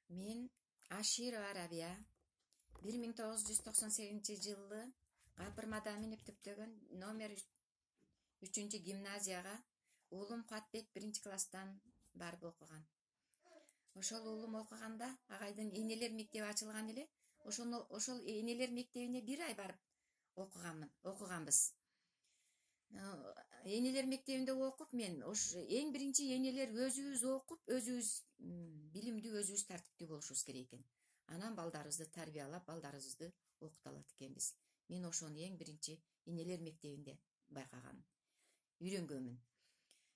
Мен Аширова Рабия 1998-жылы Капырмада минип түптөгөн номер 3 гимназияга уулум Куатбек 1-класстан барып окуган. Ошол уулум окуганда агайдын энелер мектеби ачылган эле. Ошол энелер мектебине бир ай барып окуганбыз. Энелер мектебинде окуп мен эң биринчи энелер өзүбүз окуп, өзүбүз билимдүү, өзүбүз тартиптүү болушубуз керек экен. Анан балдарыбызды тарбиялап, балдарыбызды окута алат экенбиз. Мен ошону эң биринчи энелер мектебинде байкаган, үйрөнгөнмүн.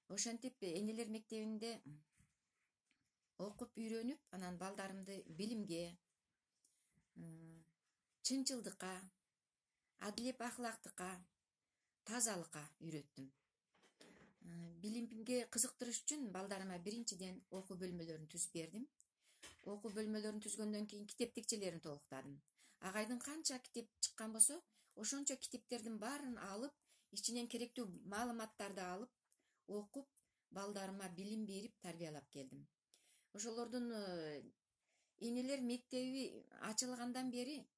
Ошентип энелер мектебинде окуп үйрөнүп, анан балдарымды билимге, чынчылдыкка, адилет ахлактыкка, тазалыкка үйрөттүм. Билимге кызыктырыш үчүн балдарыма биринчиден окуу бөлмөлөрүн түзүп бердим. Окуу бөлмөлөрүн түзгөндөн кийин китептикчелерин толуктадым. Агайдын канча китеп чыккан болсо, ошончо китептердин баарын алып, ичинен керектүү маалыматтарды алып, окуп, балдарыма билим берип, тарбиялап келдим. Ошолордун энелер мектеби ачылгандан бери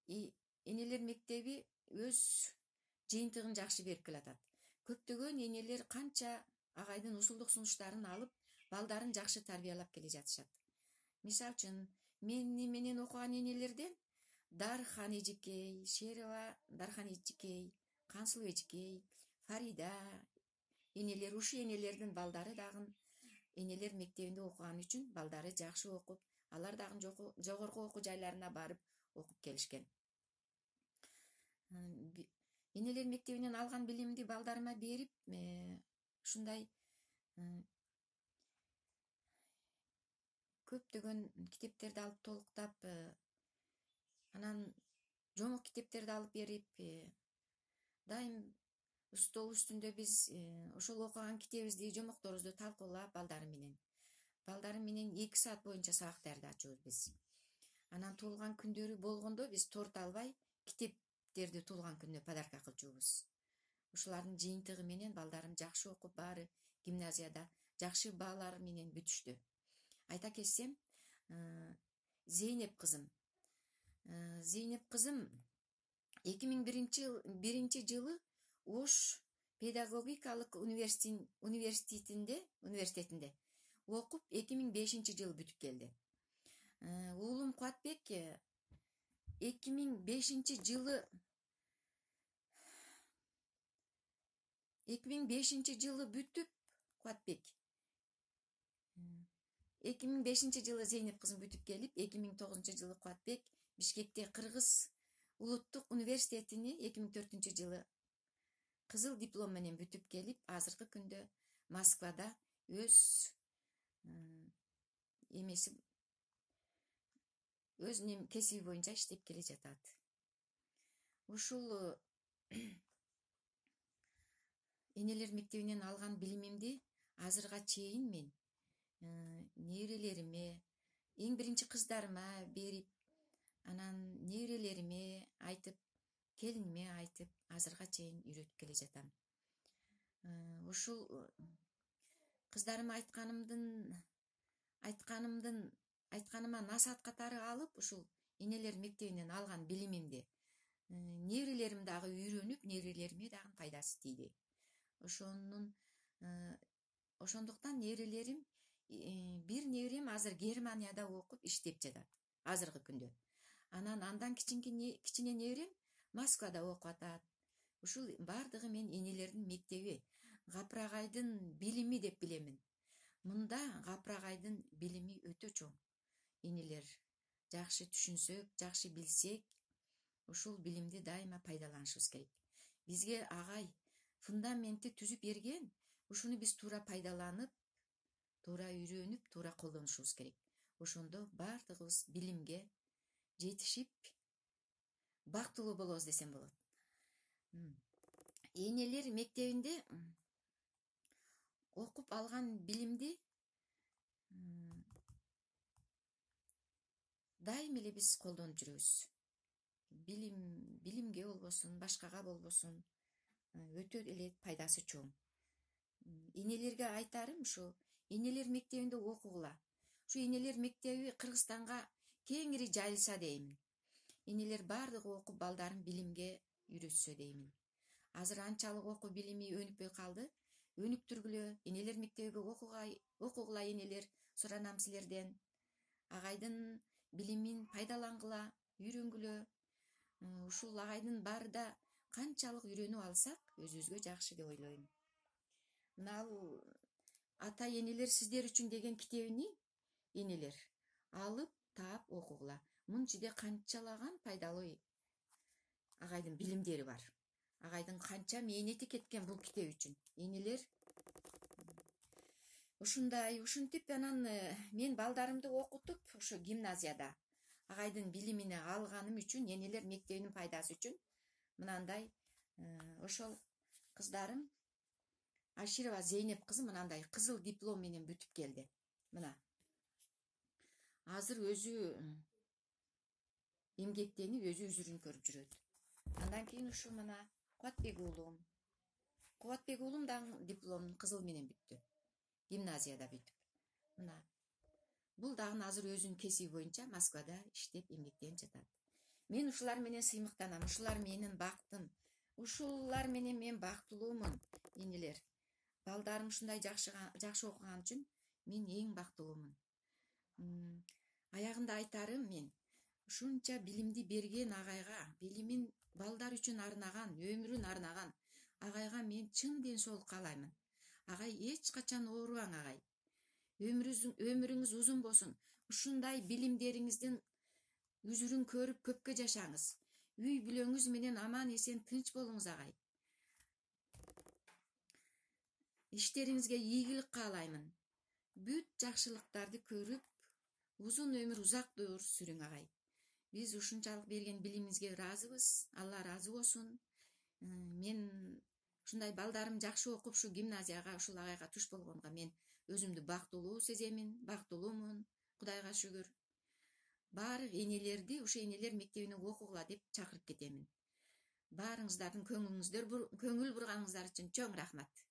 энелер мектеби өз жыйынтыгын жакшы берип келатат. Көптөгөн энелер канча агайдын усулдук сунуштарын алып, балдарын жакшы тарбиялап келе жатышат. Мисалы үчүн, менен окуган энелерден Дархан эжекей, Шерова Дархан эжекей, Кансылуу эжекей, Фарида энелер, ушул энелердин балдары дагы энелер мектебинде окуган үчүн балдары жакшы окуп, алар дагы жогорку окуу жайларына барып окуп келишкен. Энелер мектебинен алган билимди балдарыма берип, ушундай көптөгөн китептерди алып толуктап, анан жомок китептерди алып берип, дайым стол үстүндө биз ошол окуган китебибизди, жомокторубузду талкуулап балдарым менен 2 саат боюнча сабак даярдачубыз биз. Анан туулган күндөрү болгондо биз торт албай, китептерди туулган күнүнө подарка кылчубуз. Ушулардын жыйынтыгы менен балдарым жакшы окуп, баары гимназияда жакшы баалар менен бүтүштү. Айта кетсем, Зейнеп кызым 2001 жылы Ош педагогикалык университетинде окуп 2005 жылы бүтүп келди. Уулум Куатбек 2005 жылы бүтүп, Куатбек 2005 жылы Зейнеп кызым бүтүп келип, 2009 жылы Куатбек Бишкекте Кыргыз улуттук университетини 2004 жылы кызыл диплом менен бүтүп келип, азыркы күндө Москвада өз кесиби боюнча иштеп келе жатат. Ушул энелер мектебинен алган билимимди азырга чейин мен неберелериме, эң биринчи кыздарыма берип, анан неберелериме айтып, келиниме айтып, азырга чейин үйрөтүп келе жатам. Ушул кыздарыма айтканыма насаат катары алып, ушул энелер мектебинен алган билимимди неберелерим дагы үйрөнүп, неберелериме дагы пайдасы тийди. Ошондуктан неберелерим, бир неберем азыр Германияда окуп иштеп жатат азыркы күндө. Андан кичине неберем Москвада окуп атат. Ушул бардыгы мен энелердин мектеби, Гапыр агайдын билими деп билемин. Мында Гапыр агайдын билими өтө чоң. Энелер жакшы түшүнсөк, жакшы билсек, ушул билимди дайыма пайдаланышыбыз керек. Бизге агай фундаментти түзүп берген, ушуну биз туура пайдаланып, туура үйрөнүп, туура колдонушубуз керек. Ошондо бардыгыбыз билимге жетишип, бактылуу болобуз десем болот. Энелер мектебинде окуп алган билимди дайым эле биз колдонуп жүрөбүз. Билимге болбосун, башкага болбосун, өтө эле пайдасы чоң. Энелерге айтарым ушу, энелер мектебинде окугула. Ушу энелер мектеби Кыргызстанга кеңири жайылса деймин. Энелер бардыгы окуп балдарын билимге үйрөтсө деймин. Азыр анчалык окуу билими өнүкпөй калды. Өнүктүргүлө, энелер мектебиге окугула энелер, суранам силерден. Агайдын билимин пайдалангыла, үйрөнгүлө. Ушул агайдын баары да канчалык үйрөнүп алсак, өзүбүзгө жакшы деп ойлойм. Мына ата энелер сиздер үчүн деген китебини энелер алып таап окугула. Мунун ичинде канчалаган пайдалуу агайдын билимдери бар. Агайдын канча мээнети кеткен бул китеп үчүн. Энелер ушинтип анан мен балдарымды окутуп, ошо гимназияда агайдын билимини алганым үчүн, энелер мектебинин пайдасы үчүн мынандай ошол кыздарым Аширова Зейнеп кызы мынандай кызыл диплом менен бүтүп келди. Мына. Азыр өзү эмгектенип, өзү үзүрүн көрүп жүрөт. Андан кийин ушу мына Кубатбек уулум да дипломун кызыл менен бүттү. Гимназияда бүтүп. Мына. Бул дагы азыр өзүнүн кесиби боюнча Москвада иштеп эмгектенип жатат. Мен ушулар менен сыймыктанам, ушулар менин бактым. Ушулар менен мен бактылуумун, энелер. Балдарым ушундай жакшы окуган үчүн мен эң бактылуумун. Аягында айтарым мен ушунча билимди берген агайга, билимин балдар үчүн арнаган, өмүрүн арнаган агайга мен чын ден соолук каалаймын. Агай эч качан оорубаң агай. Өмүрүңүз узун болсун. Ушундай билимдериңиздин үзүрүн көрүп көпкө жашаңыз. Үй бүлөңүз менен аман эсен тынч болуңуз агай. Иштериңизге ийгилик каалаймын. Бүт жакшылыктарды көрүп, узун өмүр, узак сүрүң агай. Биз ушунчалык берген билимиңизге ыраазыбыз. Алла ыраазы болсун. Мен ушундай балдарым жакшы окуп, ушу гимназияга, ушул агайга туш болгонго мен өзүмдү бактылуу сеземин, бактылуумун, Кудайга шүгүр. Баары энелерди ушу энелер мектебине окугула деп чакырып кетемин. Баарыңыздардын көңүл бурганыңыздар үчүн чоң рахмат.